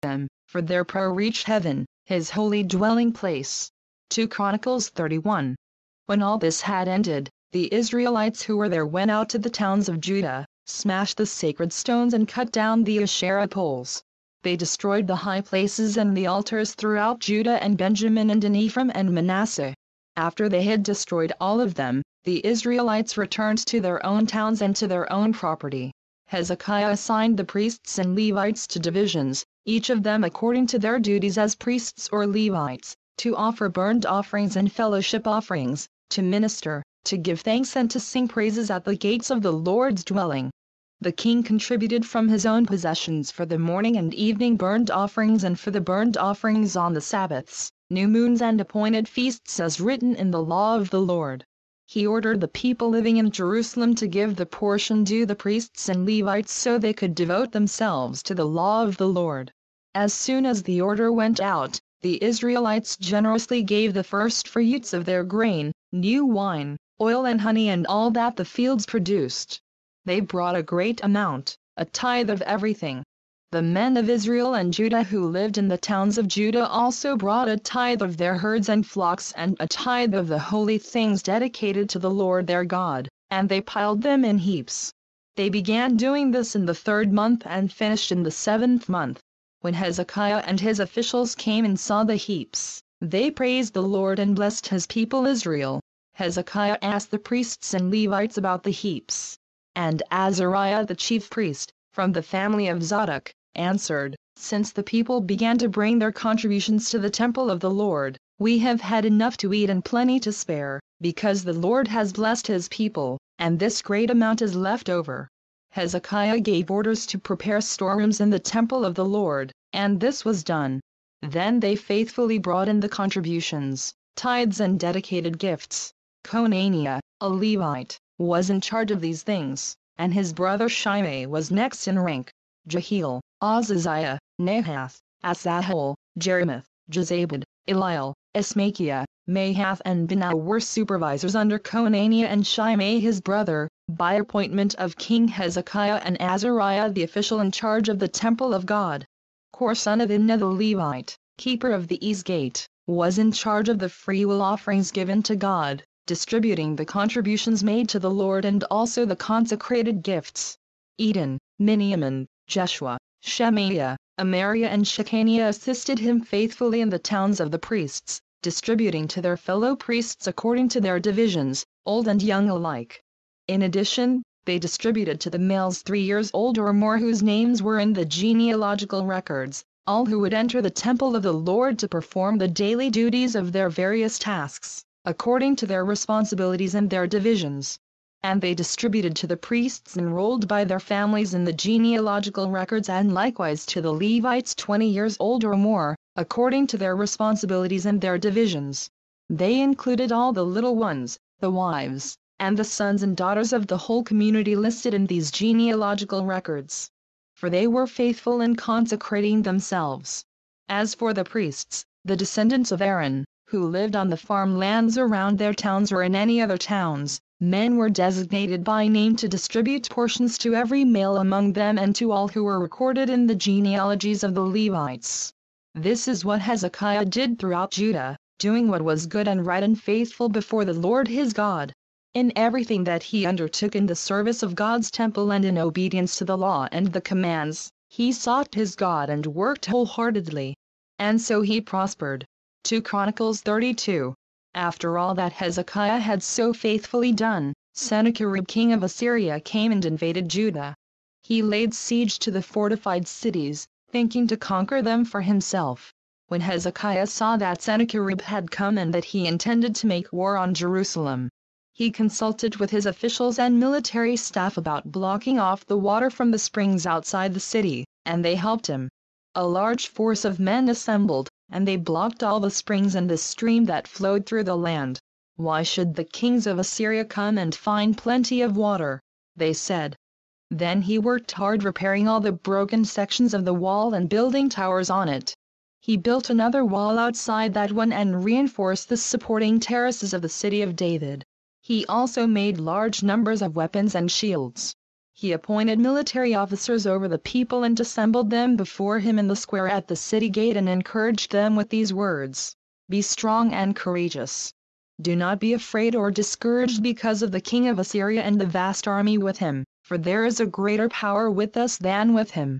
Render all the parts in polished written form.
them, for their prayer reached heaven, his holy dwelling place. 2 Chronicles 31. When all this had ended, the Israelites who were there went out to the towns of Judah, smashed the sacred stones and cut down the Asherah poles. They destroyed the high places and the altars throughout Judah and Benjamin and in Ephraim and Manasseh. After they had destroyed all of them, the Israelites returned to their own towns and to their own property. Hezekiah assigned the priests and Levites to divisions, each of them according to their duties as priests or Levites, to offer burnt offerings and fellowship offerings, to minister, to give thanks and to sing praises at the gates of the Lord's dwelling. The king contributed from his own possessions for the morning and evening burnt offerings and for the burnt offerings on the Sabbaths, new moons and appointed feasts as written in the law of the Lord. He ordered the people living in Jerusalem to give the portion due the priests and Levites so they could devote themselves to the law of the Lord. As soon as the order went out, the Israelites generously gave the first fruits of their grain, new wine, oil and honey and all that the fields produced. They brought a great amount, a tithe of everything. The men of Israel and Judah who lived in the towns of Judah also brought a tithe of their herds and flocks and a tithe of the holy things dedicated to the Lord their God, and they piled them in heaps. They began doing this in the 3rd month and finished in the 7th month. When Hezekiah and his officials came and saw the heaps, they praised the Lord and blessed his people Israel. Hezekiah asked the priests and Levites about the heaps. And Azariah the chief priest, from the family of Zadok, answered, "Since the people began to bring their contributions to the temple of the Lord, we have had enough to eat and plenty to spare, because the Lord has blessed his people, and this great amount is left over." Hezekiah gave orders to prepare storerooms in the temple of the Lord, and this was done. Then they faithfully brought in the contributions, tithes and dedicated gifts. Conaniah, a Levite, was in charge of these things, and his brother Shimei was next in rank. Jehiel, Azaziah, Nahath, Asahel, Jerimoth, Jezabad, Eliel, Ismachiah, Mahath and Benah were supervisors under Conaniah and Shimei his brother, by appointment of King Hezekiah, and Azariah the official in charge of the temple of God. Kor son of Imnah the Levite, keeper of the east gate, was in charge of the freewill offerings given to God, distributing the contributions made to the Lord and also the consecrated gifts. Eden, Miniamin, Jeshua, Shemaiah, Amariah and Shechaniah assisted him faithfully in the towns of the priests, distributing to their fellow priests according to their divisions, old and young alike. In addition, they distributed to the males 3 years old or more whose names were in the genealogical records, all who would enter the temple of the Lord to perform the daily duties of their various tasks, according to their responsibilities and their divisions. And they distributed to the priests enrolled by their families in the genealogical records and likewise to the Levites 20 years old or more, according to their responsibilities and their divisions. They included all the little ones, the wives, and the sons and daughters of the whole community listed in these genealogical records. For they were faithful in consecrating themselves. As for the priests, the descendants of Aaron, who lived on the farmlands around their towns or in any other towns, men were designated by name to distribute portions to every male among them and to all who were recorded in the genealogies of the Levites. This is what Hezekiah did throughout Judah, doing what was good and right and faithful before the Lord his God. In everything that he undertook in the service of God's temple and in obedience to the law and the commands, he sought his God and worked wholeheartedly. And so he prospered. 2 Chronicles 32. After all that Hezekiah had so faithfully done, Sennacherib king of Assyria came and invaded Judah. He laid siege to the fortified cities, thinking to conquer them for himself. When Hezekiah saw that Sennacherib had come and that he intended to make war on Jerusalem, he consulted with his officials and military staff about blocking off the water from the springs outside the city, and they helped him. A large force of men assembled, and they blocked all the springs and the stream that flowed through the land. "Why should the kings of Assyria come and find plenty of water?" they said. Then he worked hard repairing all the broken sections of the wall and building towers on it. He built another wall outside that one and reinforced the supporting terraces of the city of David. He also made large numbers of weapons and shields. He appointed military officers over the people and assembled them before him in the square at the city gate and encouraged them with these words: "Be strong and courageous. Do not be afraid or discouraged because of the king of Assyria and the vast army with him, for there is a greater power with us than with him.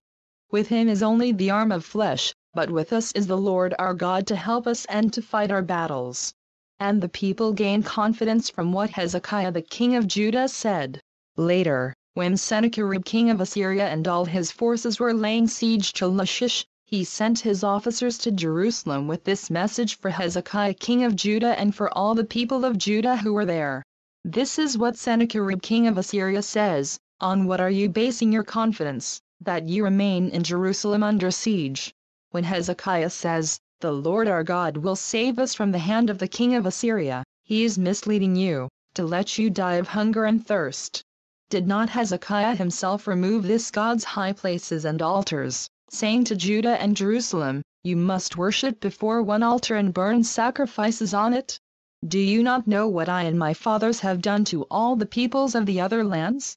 With him is only the arm of flesh, but with us is the Lord our God to help us and to fight our battles." And the people gained confidence from what Hezekiah the king of Judah said. Later, when Sennacherib king of Assyria and all his forces were laying siege to Lachish, he sent his officers to Jerusalem with this message for Hezekiah king of Judah and for all the people of Judah who were there. "This is what Sennacherib king of Assyria says: On what are you basing your confidence, that you remain in Jerusalem under siege? When Hezekiah says, 'The Lord our God will save us from the hand of the king of Assyria,' he is misleading you, to let you die of hunger and thirst. Did not Hezekiah himself remove this God's high places and altars, saying to Judah and Jerusalem, 'You must worship before one altar and burn sacrifices on it'? Do you not know what I and my fathers have done to all the peoples of the other lands?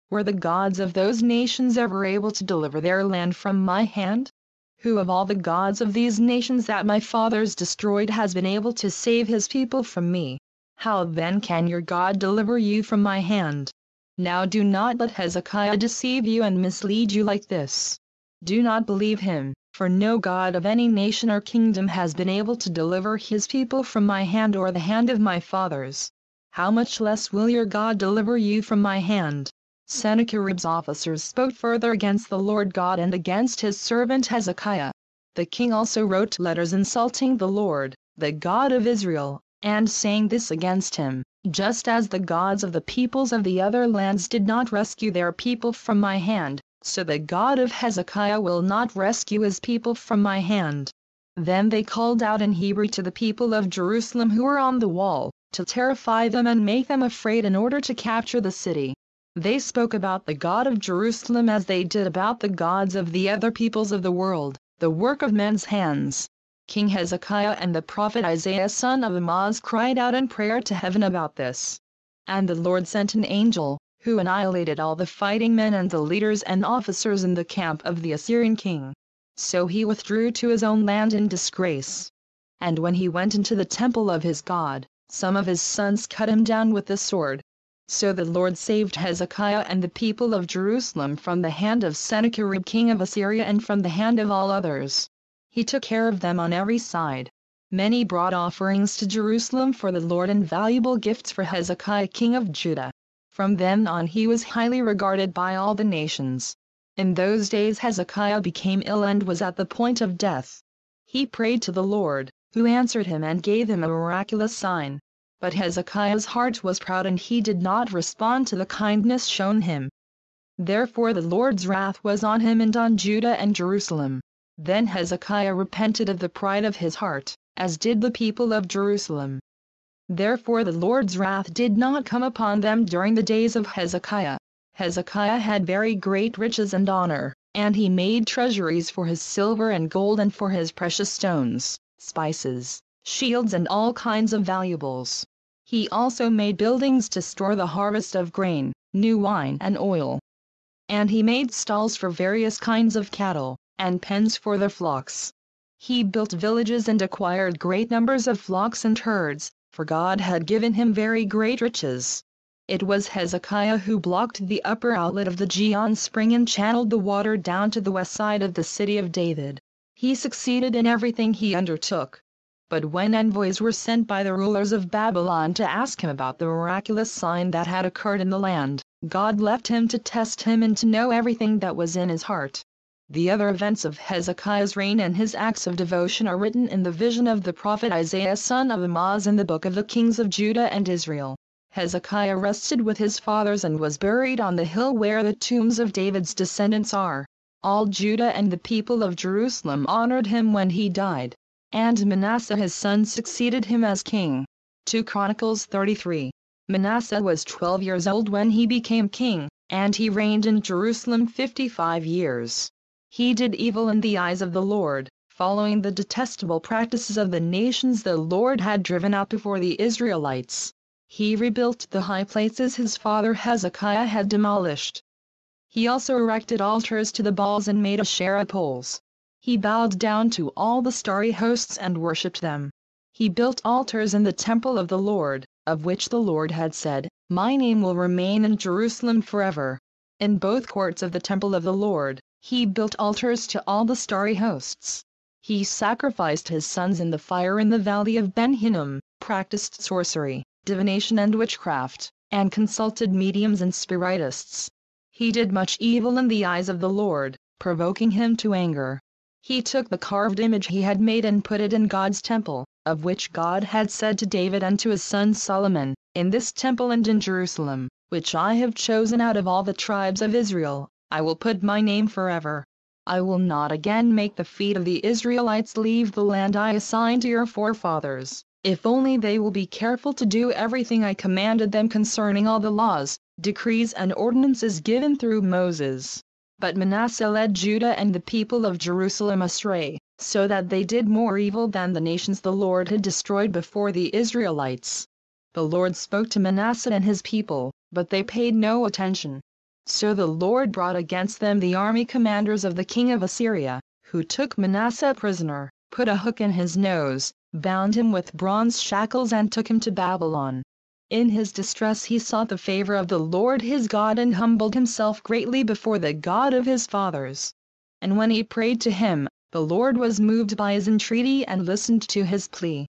Were the gods of those nations ever able to deliver their land from my hand? Who of all the gods of these nations that my fathers destroyed has been able to save his people from me? How then can your God deliver you from my hand? Now do not let Hezekiah deceive you and mislead you like this. Do not believe him, for no god of any nation or kingdom has been able to deliver his people from my hand or the hand of my fathers. How much less will your God deliver you from my hand?" Sennacherib's officers spoke further against the Lord God and against his servant Hezekiah. The king also wrote letters insulting the Lord, the God of Israel, and saying this against him: "Just as the gods of the peoples of the other lands did not rescue their people from my hand, so the God of Hezekiah will not rescue his people from my hand." Then they called out in Hebrew to the people of Jerusalem who were on the wall, to terrify them and make them afraid in order to capture the city. They spoke about the God of Jerusalem as they did about the gods of the other peoples of the world, the work of men's hands. King Hezekiah and the prophet Isaiah son of Amoz cried out in prayer to heaven about this. And the Lord sent an angel, who annihilated all the fighting men and the leaders and officers in the camp of the Assyrian king. So he withdrew to his own land in disgrace. And when he went into the temple of his God, some of his sons cut him down with the sword. So the Lord saved Hezekiah and the people of Jerusalem from the hand of Sennacherib king of Assyria and from the hand of all others. He took care of them on every side. Many brought offerings to Jerusalem for the Lord and valuable gifts for Hezekiah king of Judah. From then on he was highly regarded by all the nations. In those days Hezekiah became ill and was at the point of death. He prayed to the Lord, who answered him and gave him a miraculous sign. But Hezekiah's heart was proud and he did not respond to the kindness shown him. Therefore the Lord's wrath was on him and on Judah and Jerusalem. Then Hezekiah repented of the pride of his heart, as did the people of Jerusalem. Therefore the Lord's wrath did not come upon them during the days of Hezekiah. Hezekiah had very great riches and honor, and he made treasuries for his silver and gold and for his precious stones, spices, shields and all kinds of valuables. He also made buildings to store the harvest of grain, new wine and oil. And he made stalls for various kinds of cattle, and pens for their flocks. He built villages and acquired great numbers of flocks and herds, for God had given him very great riches. It was Hezekiah who blocked the upper outlet of the Gihon spring and channeled the water down to the west side of the city of David. He succeeded in everything he undertook. But when envoys were sent by the rulers of Babylon to ask him about the miraculous sign that had occurred in the land, God left him to test him and to know everything that was in his heart. The other events of Hezekiah's reign and his acts of devotion are written in the vision of the prophet Isaiah son of Amoz in the book of the kings of Judah and Israel. Hezekiah rested with his fathers and was buried on the hill where the tombs of David's descendants are. All Judah and the people of Jerusalem honored him when he died. And Manasseh his son succeeded him as king. 2 Chronicles 33. Manasseh was 12 years old when he became king, and he reigned in Jerusalem 55 years. He did evil in the eyes of the Lord, following the detestable practices of the nations the Lord had driven out before the Israelites. He rebuilt the high places his father Hezekiah had demolished. He also erected altars to the Baals and made Asherah poles. He bowed down to all the starry hosts and worshipped them. He built altars in the temple of the Lord, of which the Lord had said, "My name will remain in Jerusalem forever." In both courts of the temple of the Lord, he built altars to all the starry hosts. He sacrificed his sons in the fire in the valley of Ben Hinnom, practiced sorcery, divination and witchcraft, and consulted mediums and spiritists. He did much evil in the eyes of the Lord, provoking him to anger. He took the carved image he had made and put it in God's temple, of which God had said to David and to his son Solomon, "In this temple and in Jerusalem, which I have chosen out of all the tribes of Israel, I will put my name forever. I will not again make the feet of the Israelites leave the land I assigned to your forefathers, if only they will be careful to do everything I commanded them concerning all the laws, decrees and ordinances given through Moses." But Manasseh led Judah and the people of Jerusalem astray, so that they did more evil than the nations the Lord had destroyed before the Israelites. The Lord spoke to Manasseh and his people, but they paid no attention. So the Lord brought against them the army commanders of the king of Assyria, who took Manasseh prisoner, put a hook in his nose, bound him with bronze shackles and took him to Babylon. In his distress he sought the favor of the Lord his God and humbled himself greatly before the God of his fathers. And when he prayed to him, the Lord was moved by his entreaty and listened to his plea.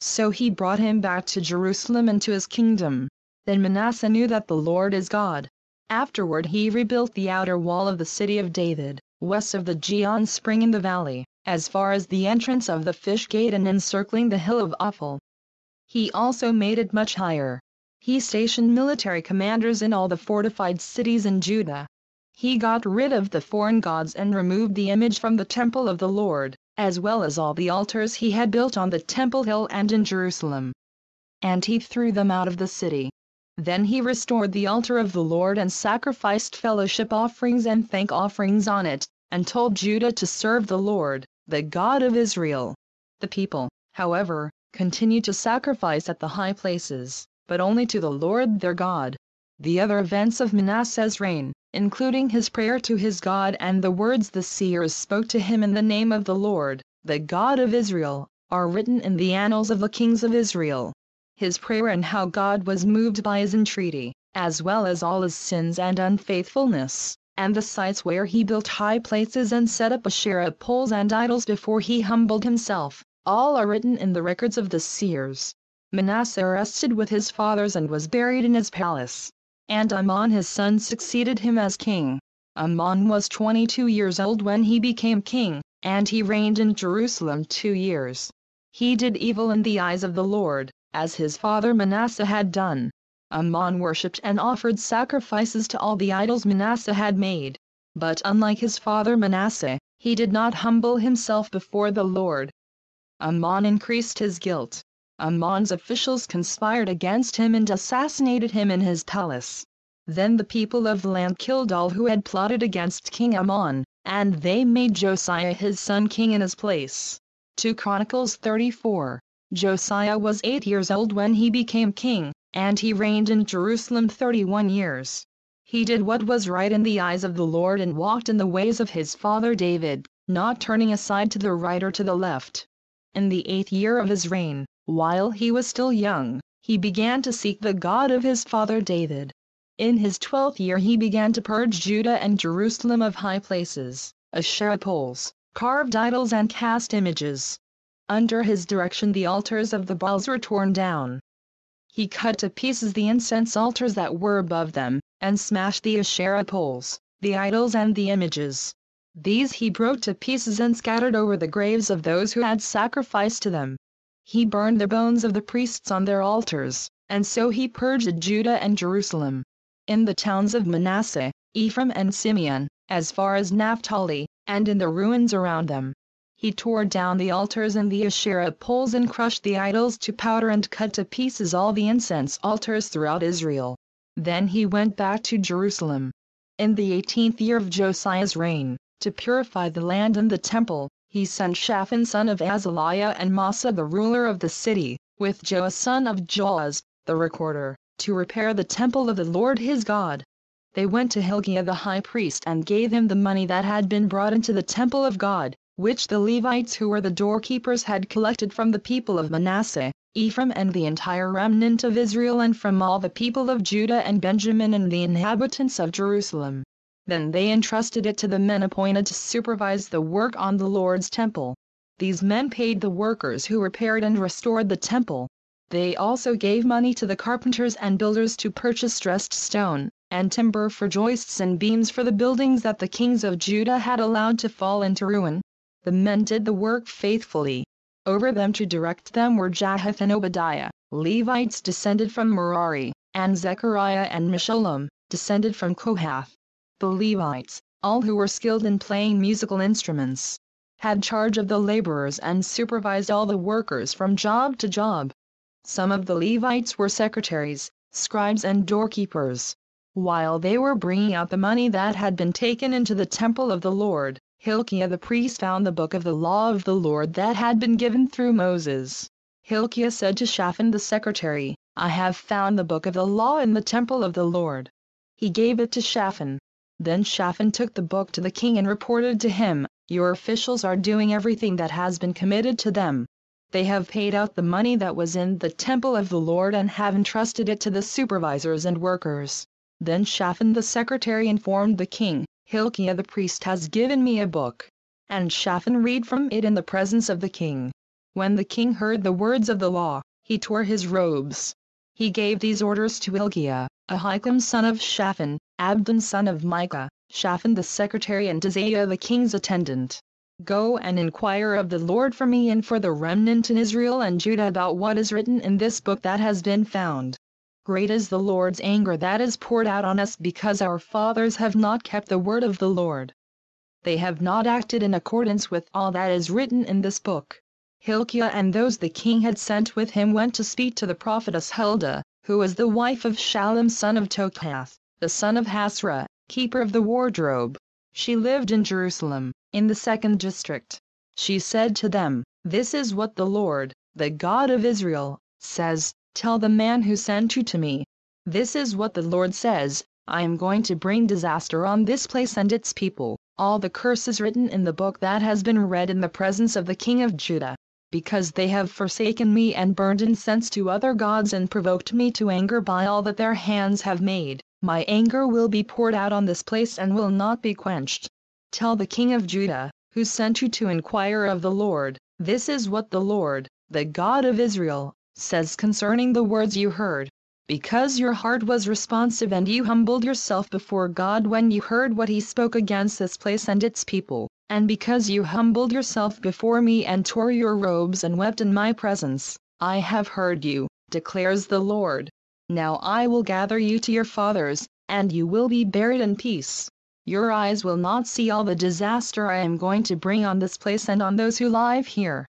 So he brought him back to Jerusalem and to his kingdom. Then Manasseh knew that the Lord is God. Afterward he rebuilt the outer wall of the city of David, west of the Gihon spring in the valley, as far as the entrance of the fish gate and encircling the hill of Ophel. He also made it much higher. He stationed military commanders in all the fortified cities in Judah. He got rid of the foreign gods and removed the image from the temple of the Lord, as well as all the altars he had built on the temple hill and in Jerusalem. And he threw them out of the city. Then he restored the altar of the Lord and sacrificed fellowship offerings and thank offerings on it, and told Judah to serve the Lord, the God of Israel. The people, however, continued to sacrifice at the high places, but only to the Lord their God. The other events of Manasseh's reign, including his prayer to his God and the words the seers spoke to him in the name of the Lord, the God of Israel, are written in the annals of the kings of Israel. His prayer and how God was moved by his entreaty, as well as all his sins and unfaithfulness, and the sites where he built high places and set up Asherah poles and idols before he humbled himself, all are written in the records of the seers. Manasseh rested with his fathers and was buried in his palace. And Amon his son succeeded him as king. Amon was 22 years old when he became king, and he reigned in Jerusalem 2 years. He did evil in the eyes of the Lord, as his father Manasseh had done. Amon worshipped and offered sacrifices to all the idols Manasseh had made. But unlike his father Manasseh, he did not humble himself before the Lord. Amon increased his guilt. Amon's officials conspired against him and assassinated him in his palace. Then the people of the land killed all who had plotted against King Amon, and they made Josiah his son king in his place. 2 Chronicles 34. Josiah was 8 years old when he became king, and he reigned in Jerusalem 31 years. He did what was right in the eyes of the Lord and walked in the ways of his father David, not turning aside to the right or to the left. In the 8th year of his reign, while he was still young, he began to seek the God of his father David. In his 12th year he began to purge Judah and Jerusalem of high places, Asherah poles, carved idols and cast images. Under his direction the altars of the Baals were torn down. He cut to pieces the incense altars that were above them, and smashed the Asherah poles, the idols and the images. These he broke to pieces and scattered over the graves of those who had sacrificed to them. He burned the bones of the priests on their altars, and so he purged Judah and Jerusalem. In the towns of Manasseh, Ephraim and Simeon, as far as Naphtali, and in the ruins around them, he tore down the altars and the Asherah poles and crushed the idols to powder and cut to pieces all the incense altars throughout Israel. Then he went back to Jerusalem. In the 18th year of Josiah's reign, to purify the land and the temple, he sent Shaphan son of Azaliah and Massa the ruler of the city, with Joah son of Joaz, the recorder, to repair the temple of the Lord his God. They went to Hilkiah the high priest and gave him the money that had been brought into the temple of God, which the Levites who were the doorkeepers had collected from the people of Manasseh, Ephraim and the entire remnant of Israel and from all the people of Judah and Benjamin and the inhabitants of Jerusalem. Then they entrusted it to the men appointed to supervise the work on the Lord's temple. These men paid the workers who repaired and restored the temple. They also gave money to the carpenters and builders to purchase dressed stone, and timber for joists and beams for the buildings that the kings of Judah had allowed to fall into ruin. The men did the work faithfully. Over them to direct them were Jahath and Obadiah, Levites descended from Merari, and Zechariah and Meshullam, descended from Kohath. The Levites, all who were skilled in playing musical instruments, had charge of the laborers and supervised all the workers from job to job. Some of the Levites were secretaries, scribes and doorkeepers. While they were bringing out the money that had been taken into the temple of the Lord, Hilkiah the priest found the book of the law of the Lord that had been given through Moses. Hilkiah said to Shaphan the secretary, "I have found the book of the law in the temple of the Lord." He gave it to Shaphan. Then Shaphan took the book to the king and reported to him, "Your officials are doing everything that has been committed to them. They have paid out the money that was in the temple of the Lord and have entrusted it to the supervisors and workers." Then Shaphan the secretary informed the king, "Hilkiah the priest has given me a book." And Shaphan read from it in the presence of the king. When the king heard the words of the law, he tore his robes. He gave these orders to Hilkiah, Ahikam son of Shaphan, Abdon son of Micah, Shaphan the secretary and Isaiah the king's attendant. "Go and inquire of the Lord for me and for the remnant in Israel and Judah about what is written in this book that has been found. Great is the Lord's anger that is poured out on us because our fathers have not kept the word of the Lord. They have not acted in accordance with all that is written in this book." Hilkiah and those the king had sent with him went to speak to the prophetess Huldah, who was the wife of Shallum son of Tokath, the son of Hasrah, keeper of the wardrobe. She lived in Jerusalem, in the 2nd district. She said to them, "This is what the Lord, the God of Israel, says, tell the man who sent you to me. This is what the Lord says, I am going to bring disaster on this place and its people, all the curses written in the book that has been read in the presence of the king of Judah. Because they have forsaken me and burned incense to other gods and provoked me to anger by all that their hands have made, my anger will be poured out on this place and will not be quenched. Tell the king of Judah, who sent you to inquire of the Lord, this is what the Lord, the God of Israel, says concerning the words you heard. Because your heart was responsive and you humbled yourself before God when you heard what he spoke against this place and its people, and because you humbled yourself before me and tore your robes and wept in my presence, I have heard you, declares the Lord. Now I will gather you to your fathers, and you will be buried in peace. Your eyes will not see all the disaster I am going to bring on this place and on those who live here."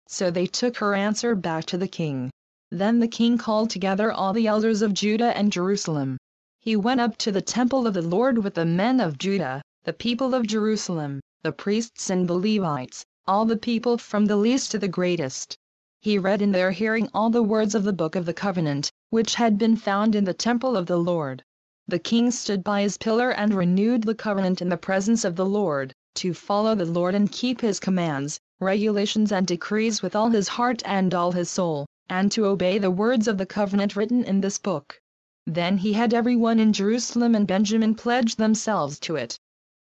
So they took her answer back to the king. Then the king called together all the elders of Judah and Jerusalem. He went up to the temple of the Lord with the men of Judah, the people of Jerusalem, the priests and the Levites, all the people from the least to the greatest. He read in their hearing all the words of the book of the covenant, which had been found in the temple of the Lord. The king stood by his pillar and renewed the covenant in the presence of the Lord, to follow the Lord and keep his commands, regulations and decrees with all his heart and all his soul, and to obey the words of the covenant written in this book. Then he had everyone in Jerusalem and Benjamin pledge themselves to it.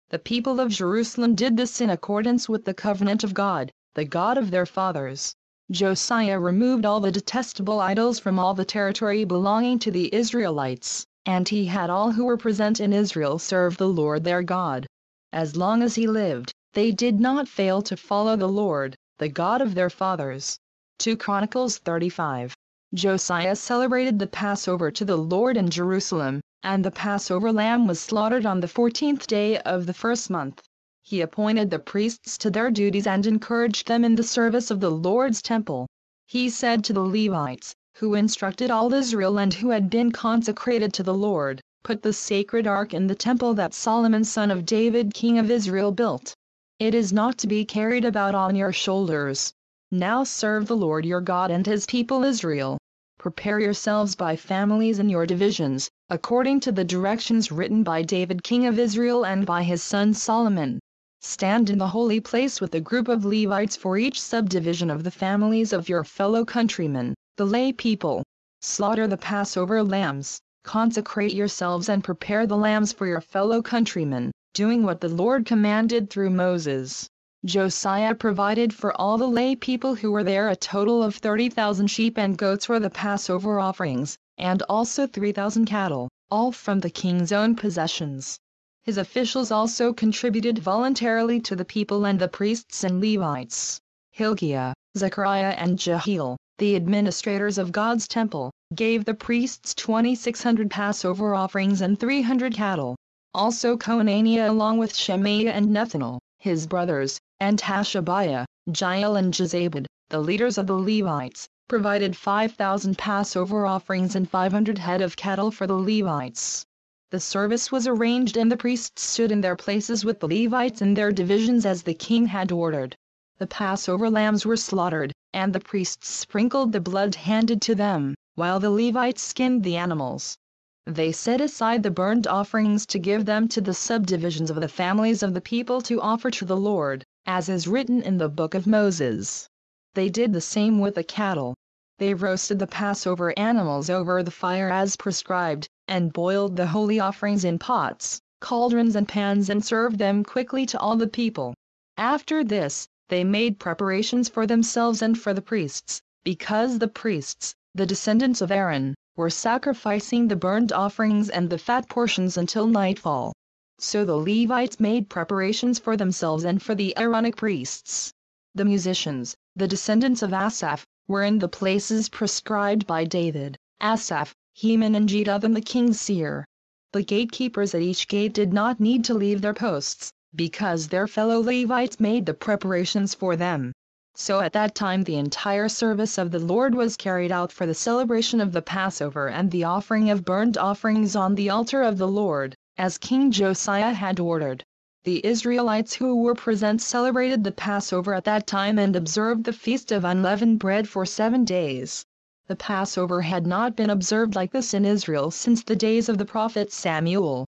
The people of Jerusalem did this in accordance with the covenant of God, the God of their fathers. Josiah removed all the detestable idols from all the territory belonging to the Israelites, and he had all who were present in Israel serve the Lord their God. As long as he lived, they did not fail to follow the Lord, the God of their fathers. 2 Chronicles 35. Josiah celebrated the Passover to the Lord in Jerusalem, and the Passover lamb was slaughtered on the 14th day of the first month. He appointed the priests to their duties and encouraged them in the service of the Lord's temple. He said to the Levites, who instructed all Israel and who had been consecrated to the Lord, "Put the sacred ark in the temple that Solomon son of David king of Israel built. It is not to be carried about on your shoulders. Now serve the Lord your God and his people Israel. Prepare yourselves by families in your divisions, according to the directions written by David king of Israel and by his son Solomon. Stand in the holy place with a group of Levites for each subdivision of the families of your fellow countrymen, the lay people. Slaughter the Passover lambs, consecrate yourselves and prepare the lambs for your fellow countrymen, doing what the Lord commanded through Moses. Josiah provided for all the lay people who were there a total of 30,000 sheep and goats for the Passover offerings, and also 3,000 cattle, all from the king's own possessions. His officials also contributed voluntarily to the people, and the priests and Levites, Hilkiah, Zechariah and Jehiel, the administrators of God's temple, gave the priests 2,600 Passover offerings and 300 cattle. Also Conaniah along with Shemaiah and Nethanel, his brothers, and Hashabiah, Jael and Jezabad, the leaders of the Levites, provided 5,000 Passover offerings and 500 head of cattle for the Levites. The service was arranged and the priests stood in their places with the Levites in their divisions as the king had ordered. The Passover lambs were slaughtered, and the priests sprinkled the blood handed to them, while the Levites skinned the animals. They set aside the burnt offerings to give them to the subdivisions of the families of the people to offer to the Lord, as is written in the book of Moses. They did the same with the cattle. They roasted the Passover animals over the fire as prescribed, and boiled the holy offerings in pots, cauldrons and pans and served them quickly to all the people. After this, they made preparations for themselves and for the priests, because the priests, the descendants of Aaron, were sacrificing the burnt offerings and the fat portions until nightfall. So the Levites made preparations for themselves and for the Aaronic priests. The musicians, the descendants of Asaph, were in the places prescribed by David, Asaph, Heman and Jeduthun the king's seer. The gatekeepers at each gate did not need to leave their posts, because their fellow Levites made the preparations for them. So at that time the entire service of the Lord was carried out for the celebration of the Passover and the offering of burnt offerings on the altar of the Lord, as King Josiah had ordered. The Israelites who were present celebrated the Passover at that time and observed the Feast of Unleavened Bread for 7 days. The Passover had not been observed like this in Israel since the days of the prophet Samuel.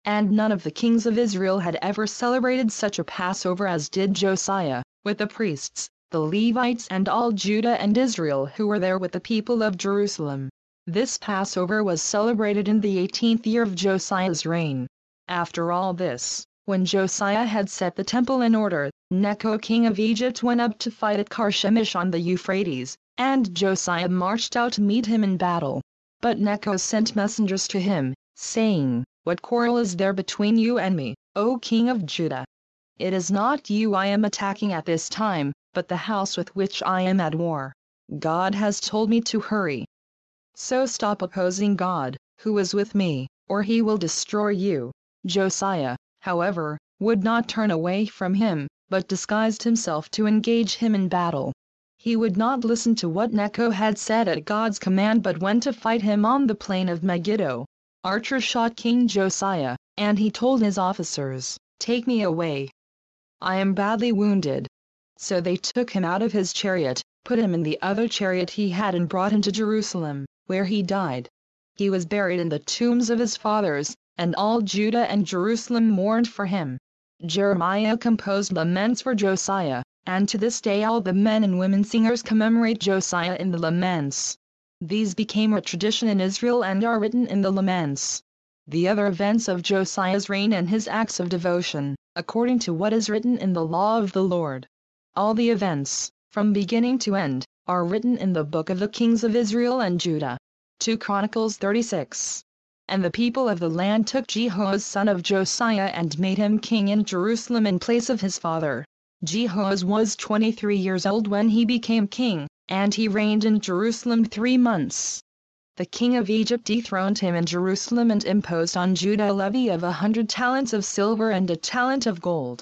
And none of the kings of Israel had ever celebrated such a Passover as did Josiah, with the priests, the Levites and all Judah and Israel who were there with the people of Jerusalem. This Passover was celebrated in the 18th year of Josiah's reign. After all this, when Josiah had set the temple in order, Necho king of Egypt went up to fight at Carchemish on the Euphrates, and Josiah marched out to meet him in battle. But Necho sent messengers to him, saying, "What quarrel is there between you and me, O king of Judah? It is not you I am attacking at this time, but the house with which I am at war. God has told me to hurry. So stop opposing God, who is with me, or he will destroy you." Josiah, however, would not turn away from him, but disguised himself to engage him in battle. He would not listen to what Necho had said at God's command but went to fight him on the plain of Megiddo. Archers shot King Josiah, and he told his officers, "Take me away. I am badly wounded." So they took him out of his chariot, put him in the other chariot he had and brought him to Jerusalem, where he died. He was buried in the tombs of his fathers, and all Judah and Jerusalem mourned for him. Jeremiah composed laments for Josiah, and to this day all the men and women singers commemorate Josiah in the laments. These became a tradition in Israel and are written in the laments. The other events of Josiah's reign and his acts of devotion, according to what is written in the law of the Lord. All the events, from beginning to end, are written in the book of the kings of Israel and Judah. 2 Chronicles 36. And the people of the land took Jehoahaz son of Josiah and made him king in Jerusalem in place of his father. Jehoahaz was 23 years old when he became king, and he reigned in Jerusalem 3 months. The king of Egypt dethroned him in Jerusalem and imposed on Judah a levy of 100 talents of silver and a talent of gold.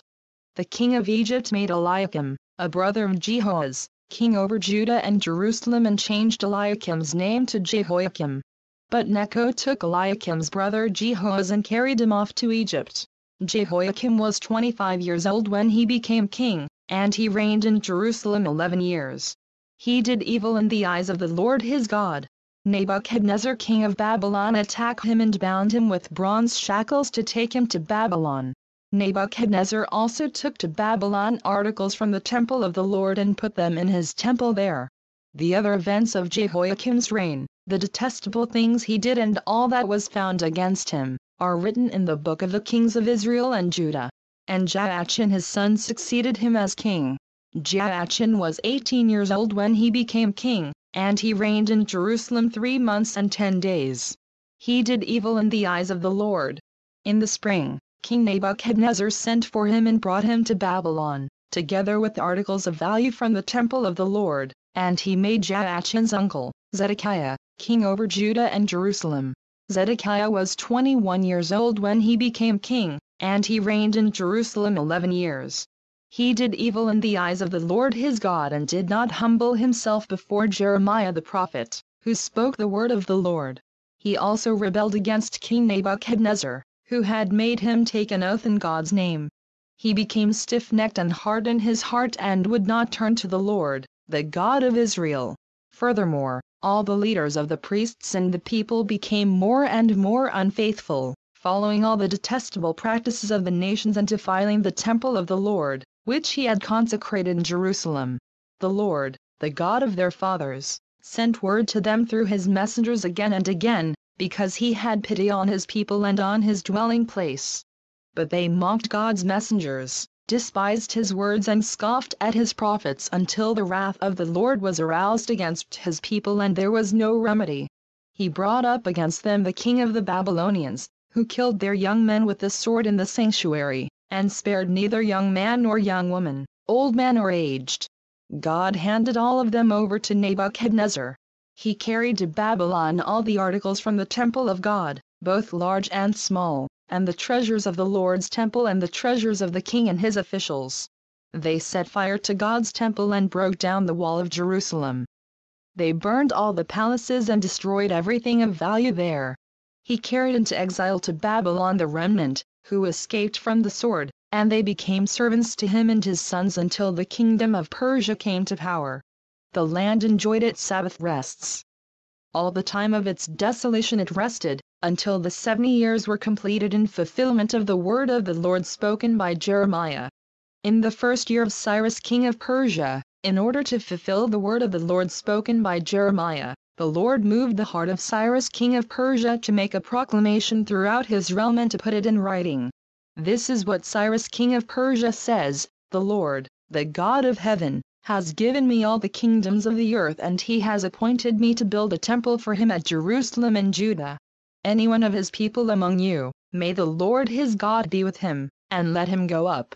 The king of Egypt made Eliakim, a brother of Jehoahaz, king over Judah and Jerusalem and changed Eliakim's name to Jehoiakim. But Necho took Eliakim's brother Jehoahaz and carried him off to Egypt. Jehoiakim was 25 years old when he became king, and he reigned in Jerusalem 11 years. He did evil in the eyes of the Lord his God. Nebuchadnezzar king of Babylon attacked him and bound him with bronze shackles to take him to Babylon. Nebuchadnezzar also took to Babylon articles from the temple of the Lord and put them in his temple there. The other events of Jehoiakim's reign, the detestable things he did and all that was found against him, are written in the book of the kings of Israel and Judah. And Joachim his son succeeded him as king. Joachim was 18 years old when he became king, and he reigned in Jerusalem 3 months and 10 days. He did evil in the eyes of the Lord. In the spring, King Nebuchadnezzar sent for him and brought him to Babylon, together with articles of value from the temple of the Lord, and he made Joachim's uncle, Zedekiah, king over Judah and Jerusalem. Zedekiah was 21 years old when he became king, and he reigned in Jerusalem 11 years. He did evil in the eyes of the Lord his God and did not humble himself before Jeremiah the prophet, who spoke the word of the Lord. He also rebelled against King Nebuchadnezzar, who had made him take an oath in God's name. He became stiff-necked and hard in his heart and would not turn to the Lord, the God of Israel. Furthermore, all the leaders of the priests and the people became more and more unfaithful, following all the detestable practices of the nations and defiling the temple of the Lord, which he had consecrated in Jerusalem. The Lord, the God of their fathers, sent word to them through his messengers again and again, because he had pity on his people and on his dwelling place. But they mocked God's messengers, despised his words and scoffed at his prophets until the wrath of the Lord was aroused against his people and there was no remedy. He brought up against them the king of the Babylonians, who killed their young men with the sword in the sanctuary, and spared neither young man nor young woman, old man or aged. God handed all of them over to Nebuchadnezzar. He carried to Babylon all the articles from the temple of God, both large and small, and the treasures of the Lord's temple and the treasures of the king and his officials. They set fire to God's temple and broke down the wall of Jerusalem. They burned all the palaces and destroyed everything of value there. He carried into exile to Babylon the remnant, who escaped from the sword, and they became servants to him and his sons until the kingdom of Persia came to power. The land enjoyed its Sabbath rests. All the time of its desolation it rested, until the 70 years were completed in fulfillment of the word of the Lord spoken by Jeremiah. In the first year of Cyrus king of Persia, in order to fulfill the word of the Lord spoken by Jeremiah, the Lord moved the heart of Cyrus king of Persia to make a proclamation throughout his realm and to put it in writing. This is what Cyrus king of Persia says: "The Lord, the God of heaven, has given me all the kingdoms of the earth, and he has appointed me to build a temple for him at Jerusalem and Judah. Anyone of his people among you, may the Lord his God be with him, and let him go up,